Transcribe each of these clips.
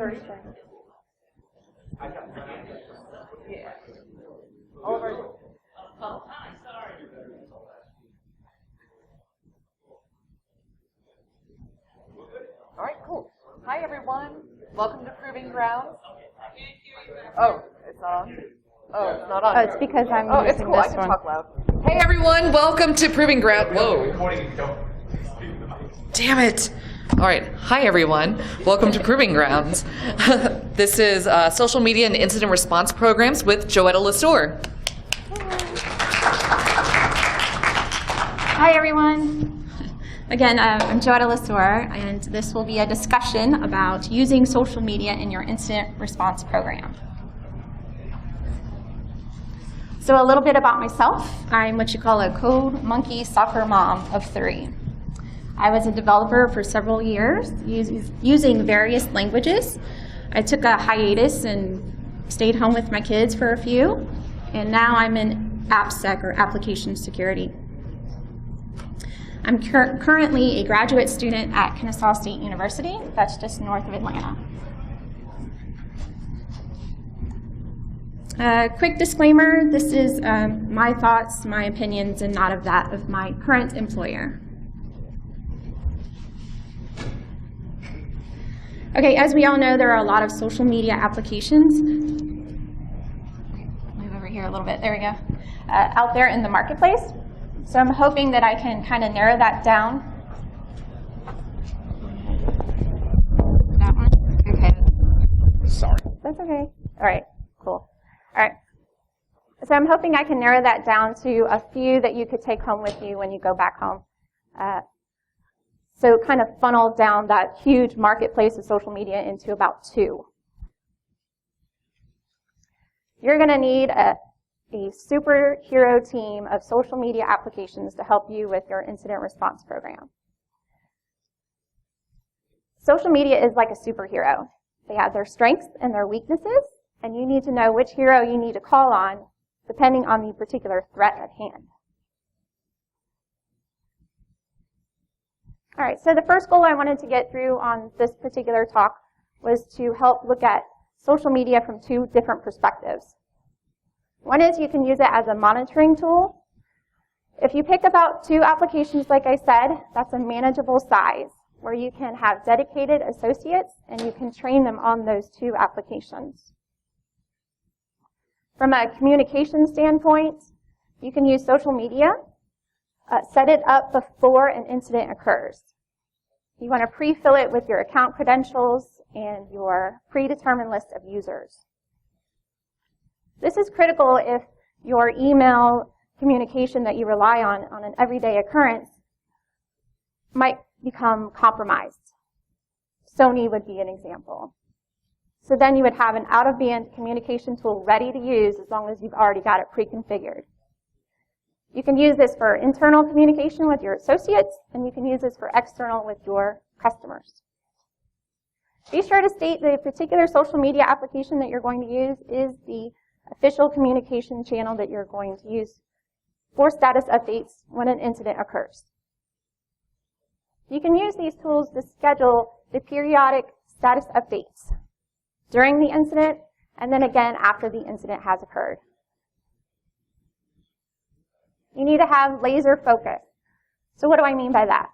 30 seconds. Yeah. All of our... All right, cool. Hi, everyone. Welcome to Proving Grounds. Oh, it's on. Oh, it's not on. Oh, it's because I'm using it's cool. I this can one. talk loud. Hey, everyone. Welcome to Proving Ground. Whoa. Damn it. All right. Hi, everyone. Welcome to Proving Grounds. This is Social Media and Incident Response Programs with JoEtta LeSueur. Hi, everyone. Again, I'm JoEtta LeSueur, and this will be a discussion about using social media in your incident response program. So a little bit about myself. I'm what you call a code monkey soccer mom of 3. I was a developer for several years using various languages. I took a hiatus and stayed home with my kids for a few, and now I'm in AppSec, or application security. I'm currently a graduate student at Kennesaw State University. That's just north of Atlanta. Quick disclaimer, this is my thoughts, my opinions, and not of that of my current employer. Okay, as we all know, there are a lot of social media applications. Move over here a little bit, there we go. Out there in the marketplace. So I'm hoping that I can kind of narrow that down. That one? Okay. Sorry. That's okay. All right, cool. All right. So I'm hoping I can narrow that down to a few that you could take home with you when you go back home. So kind of funnel down that huge marketplace of social media into about 2. You're going to need a superhero team of social media applications to help you with your incident response program. Social media is like a superhero. They have their strengths and their weaknesses, and you need to know which hero you need to call on depending on the particular threat at hand. All right, so the first goal I wanted to get through on this particular talk was to help look at social media from 2 different perspectives. One is you can use it as a monitoring tool. If you pick about 2 applications, like I said, that's a manageable size where you can have dedicated associates and you can train them on those 2 applications. From a communication standpoint, you can use social media. Set it up before an incident occurs. You want to pre-fill it with your account credentials and your predetermined list of users. This is critical if your email communication that you rely on an everyday occurrence might become compromised. Sony would be an example. So then you would have an out-of-band communication tool ready to use as long as you've already got it pre-configured. You can use this for internal communication with your associates, and you can use this for external with your customers. Be sure to state the particular social media application that you're going to use is the official communication channel that you're going to use for status updates when an incident occurs. You can use these tools to schedule the periodic status updates during the incident and then again after the incident has occurred. You need to have laser focus. So what do I mean by that?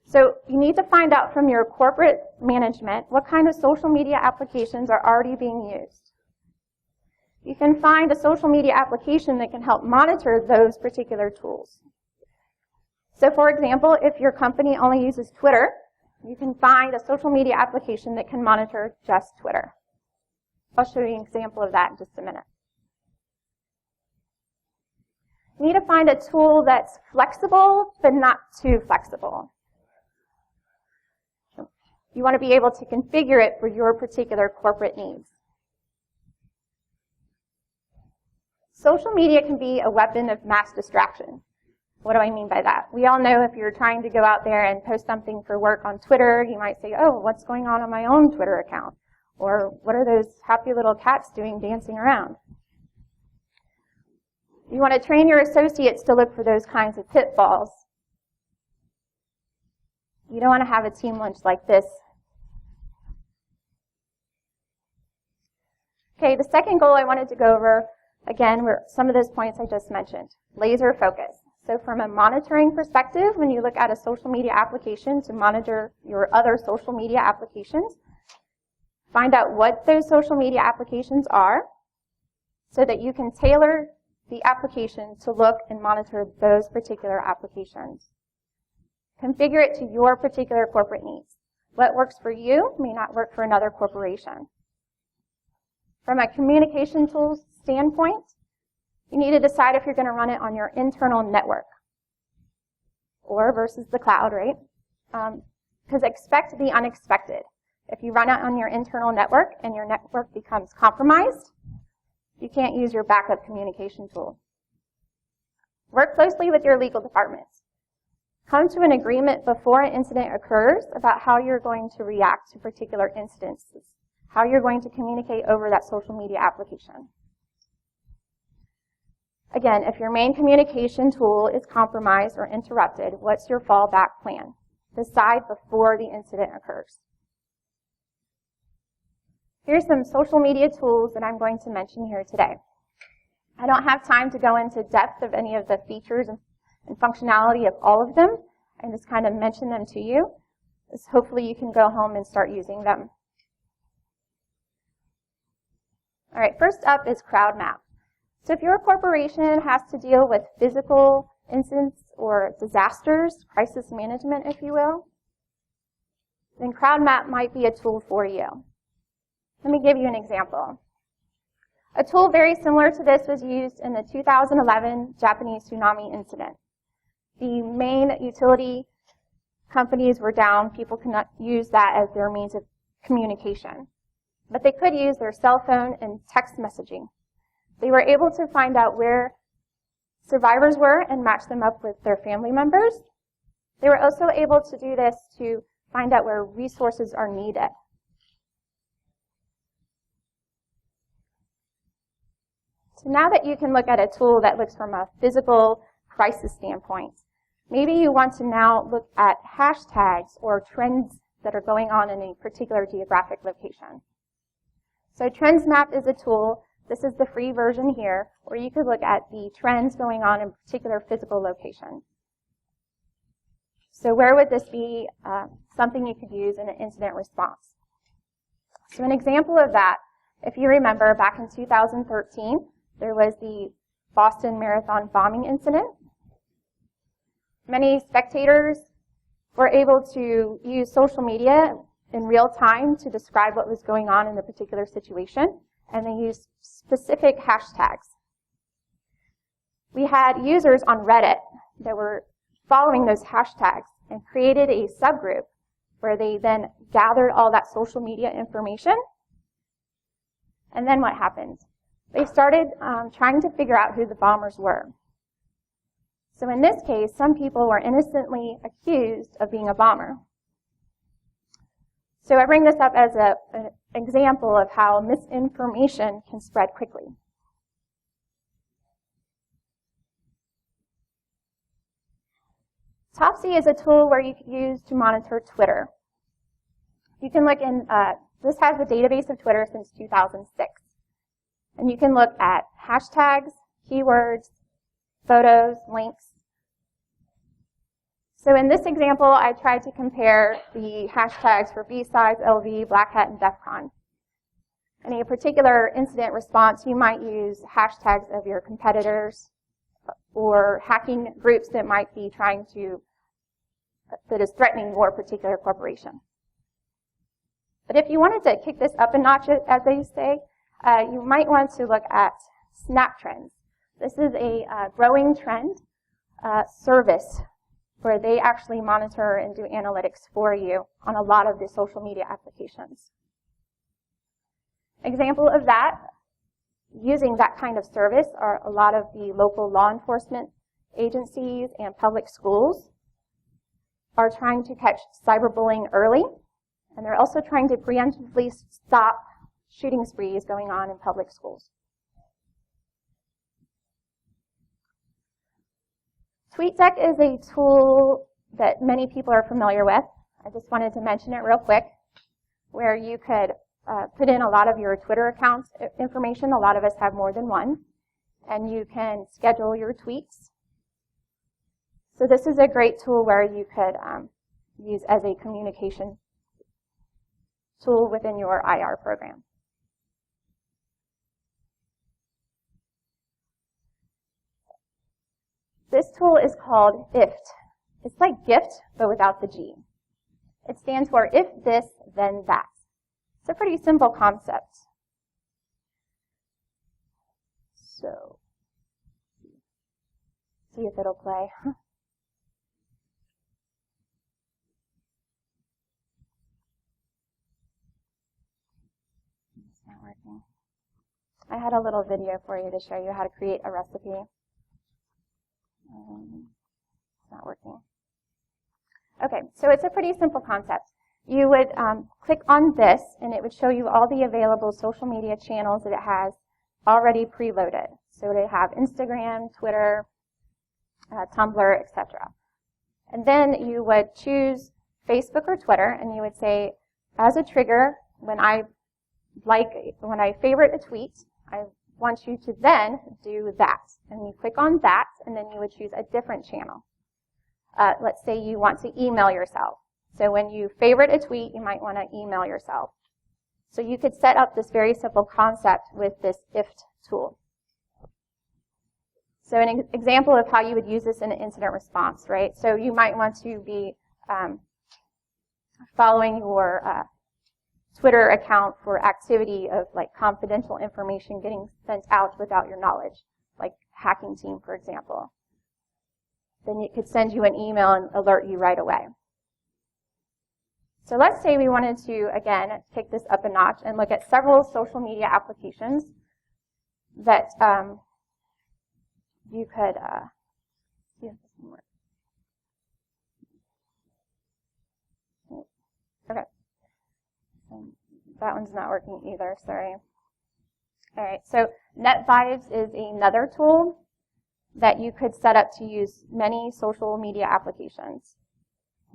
So you need to find out from your corporate management what kind of social media applications are already being used. You can find a social media application that can help monitor those particular tools. So for example, if your company only uses Twitter, you can find a social media application that can monitor just Twitter. I'll show you an example of that in just a minute. You need to find a tool that's flexible, but not too flexible. You want to be able to configure it for your particular corporate needs. Social media can be a weapon of mass distraction. What do I mean by that? We all know if you're trying to go out there and post something for work on Twitter, you might say, oh, what's going on my own Twitter account? Or what are those happy little cats doing dancing around? You want to train your associates to look for those kinds of pitfalls. You don't want to have a team lunch like this Okay, the second goal I wanted to go over, again, were some of those points I just mentioned. Laser focus. So from a monitoring perspective, when you look at a social media application to monitor your other social media applications, find out what those social media applications are so that you can tailor the application to look and monitor those particular applications. Configure it to your particular corporate needs. What works for you may not work for another corporation. From a communication tools standpoint, you need to decide if you're going to run it on your internal network or versus the cloud, right? Because expect the unexpected. If you run it on your internal network and your network becomes compromised, you can't use your backup communication tool. Work closely with your legal departments. Come to an agreement before an incident occurs about how you're going to react to particular instances, how you're going to communicate over that social media application. Again, if your main communication tool is compromised or interrupted, what's your fallback plan? Decide before the incident occurs. Here's some social media tools that I'm going to mention here today. I don't have time to go into depth of any of the features and functionality of all of them. I just kind of mention them to you. So hopefully you can go home and start using them. All right, first up is CrowdMap. So if your corporation has to deal with physical incidents or disasters, crisis management, if you will, then CrowdMap might be a tool for you. Let me give you an example. A tool very similar to this was used in the 2011 Japanese tsunami incident. The main utility companies were down. People could not use that as their means of communication. But they could use their cell phone and text messaging. They were able to find out where survivors were and match them up with their family members. They were also able to do this to find out where resources are needed. So now that you can look at a tool that looks from a physical crisis standpoint, maybe you want to now look at hashtags or trends that are going on in a particular geographic location. So Trends Map is a tool. This is the free version here, where you could look at the trends going on in a particular physical location. So where would this be something you could use in an incident response? So an example of that, if you remember, back in 2013, there was the Boston Marathon bombing incident. Many spectators were able to use social media in real time to describe what was going on in a particular situation, and they used specific hashtags. We had users on Reddit that were following those hashtags and created a subgroup where they then gathered all that social media information. And then what happened? They started trying to figure out who the bombers were. So in this case, some people were innocently accused of being a bomber. So I bring this up as an example of how misinformation can spread quickly. Topsy is a tool where you can use to monitor Twitter. You can look in, this has a database of Twitter since 2006. And you can look at hashtags, keywords, photos, links. So in this example, I tried to compare the hashtags for BSidesLV, Black Hat, and DEF CON. In a particular incident response, you might use hashtags of your competitors or hacking groups that might be that is threatening your particular corporation. But if you wanted to kick this up a notch, as they say, you might want to look at Snap Trends. This is a growing trend service where they actually monitor and do analytics for you on a lot of the social media applications. Example of that, using that kind of service are a lot of the local law enforcement agencies and public schools are trying to catch cyberbullying early, and they're also trying to preemptively stop shooting sprees going on in public schools. Sweetdeck is a tool that many people are familiar with. I just wanted to mention it real quick, where you could put in a lot of your Twitter account information. A lot of us have more than one. And you can schedule your tweets. So this is a great tool where you could use as a communication tool within your IR program. This tool is called IFT. It's like gift, but without the G. It stands for if this, then that. It's a pretty simple concept. So, see if it'll play. It's not working. I had a little video for you to show you how to create a recipe. It's not working. Okay, so it's a pretty simple concept. You would click on this, and it would show you all the available social media channels that it has already preloaded. So they have Instagram, Twitter, Tumblr, etc. And then you would choose Facebook or Twitter, and you would say, as a trigger, when I favorite a tweet, I want you to then do that. And you click on that, and then you would choose a different channel. Let's say you want to email yourself. So when you favorite a tweet, you might want to email yourself. So you could set up this very simple concept with this IFT tool. So an example of how you would use this in an incident response, right? So you might want to be following your Twitter account for activity of like confidential information getting sent out without your knowledge, like hacking team, for example. Then it could send you an email and alert you right away. So let's say we wanted to, again, take this up a notch and look at several social media applications that you could see if this can work. Okay. That one's not working either, sorry. All right, so Netvibes is another tool that you could set up to use many social media applications.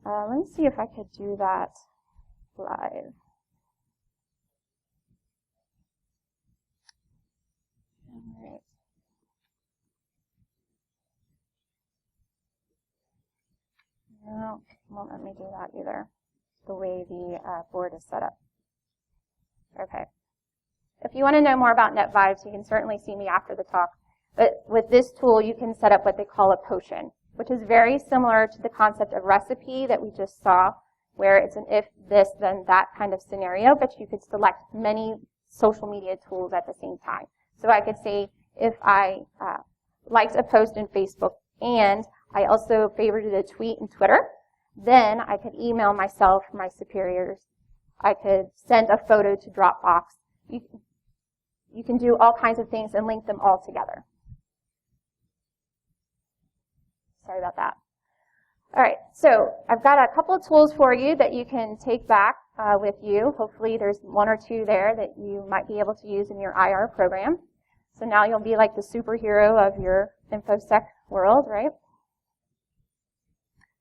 Let me see if I could do that live. All right. No, it won't let me do that either, the way the board is set up. Okay. If you want to know more about Netvibes, you can certainly see me after the talk. But with this tool, you can set up what they call a potion, which is very similar to the concept of recipe that we just saw, where it's an if this, then that kind of scenario, but you could select many social media tools at the same time. So I could say if I liked a post in Facebook and I also favorited a tweet in Twitter, then I could email myself, my superiors. I could send a photo to Dropbox. You can do all kinds of things and link them all together. Sorry about that. All right, so I've got a couple of tools for you that you can take back with you. Hopefully there's one or two there that you might be able to use in your IR program. So now you'll be like the superhero of your InfoSec world, right?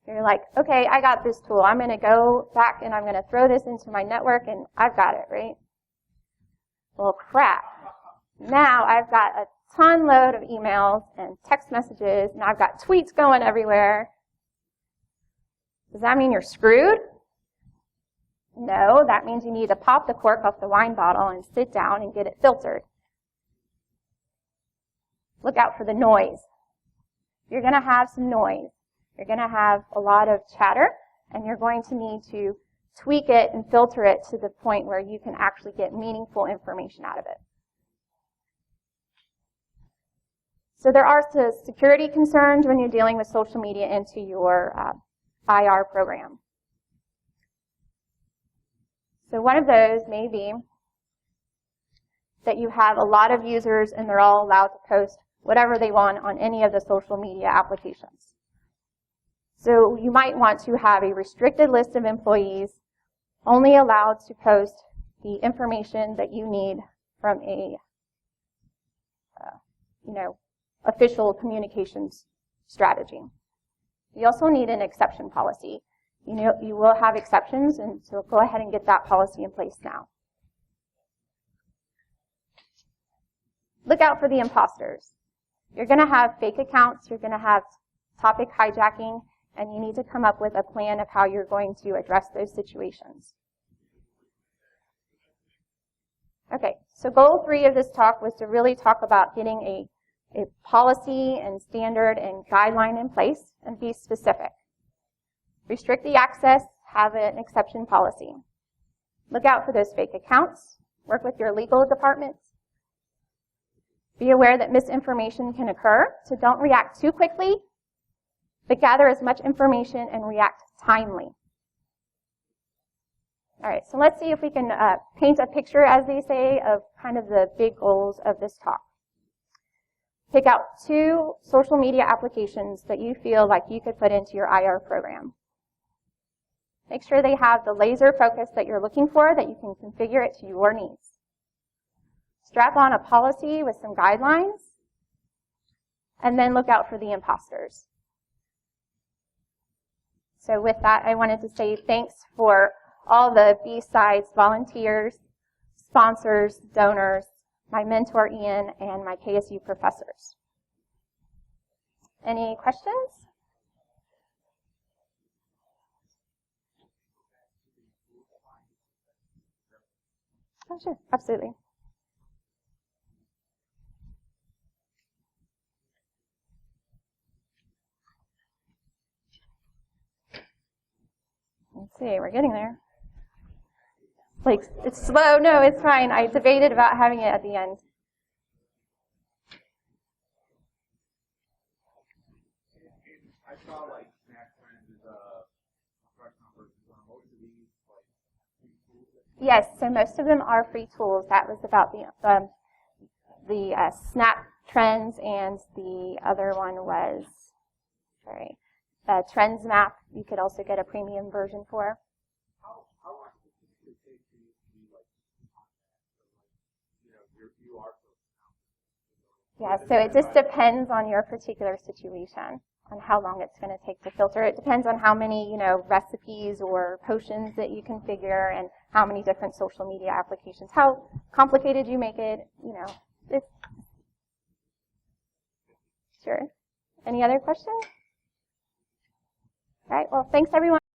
You're like, okay, I got this tool. I'm going to go back and I'm going to throw this into my network and I've got it, right? Well, crap. Now I've got a ton load of emails and text messages, and I've got tweets going everywhere. Does that mean you're screwed? No, that means you need to pop the cork off the wine bottle and sit down and get it filtered. Look out for the noise. You're going to have some noise. You're going to have a lot of chatter, and you're going to need to tweak it and filter it to the point where you can actually get meaningful information out of it. So there are security concerns when you're dealing with social media into your IR program. So one of those may be that you have a lot of users and they're all allowed to post whatever they want on any of the social media applications. So you might want to have a restricted list of employees only allowed to post the information that you need from a official communications strategy. You also need an exception policy. You will have exceptions, and so go ahead and get that policy in place now. look out for the imposters. You're going to have fake accounts, you're going to have topic hijacking, and you need to come up with a plan of how you're going to address those situations. Okay, so goal 3 of this talk was to really talk about getting a policy and standard and guideline in place and be specific. Restrict the access, have an exception policy. Look out for those fake accounts, work with your legal departments. Be aware that misinformation can occur, so don't react too quickly, but gather as much information and react timely. All right, so let's see if we can paint a picture, as they say, of kind of the big goals of this talk. Pick out 2 social media applications that you feel like you could put into your IR program. Make sure they have the laser focus that you're looking for, that you can configure it to your needs. Strap on a policy with some guidelines, and then look out for the imposters. So with that, I wanted to say thanks for all the BSides volunteers, sponsors, donors, my mentor Ian, and my KSU professors. Any questions? Oh, sure, absolutely. Let's see, we're getting there. Like, it's slow. No, it's fine. I debated about having it at the end. I saw like snack trends is fresh numbers. Most of these like free tools. Yes, so most of them are free tools. That was about the snap trends, and the other one was trends map. You could also get a premium version for. How long does it take for you to be like you are. Yeah, so it just depends on your particular situation, on how long it's going to take to filter. It depends on how many, recipes or potions that you configure, and how many different social media applications. How complicated you make it, it's sure. Any other questions? All right, well, thanks everyone.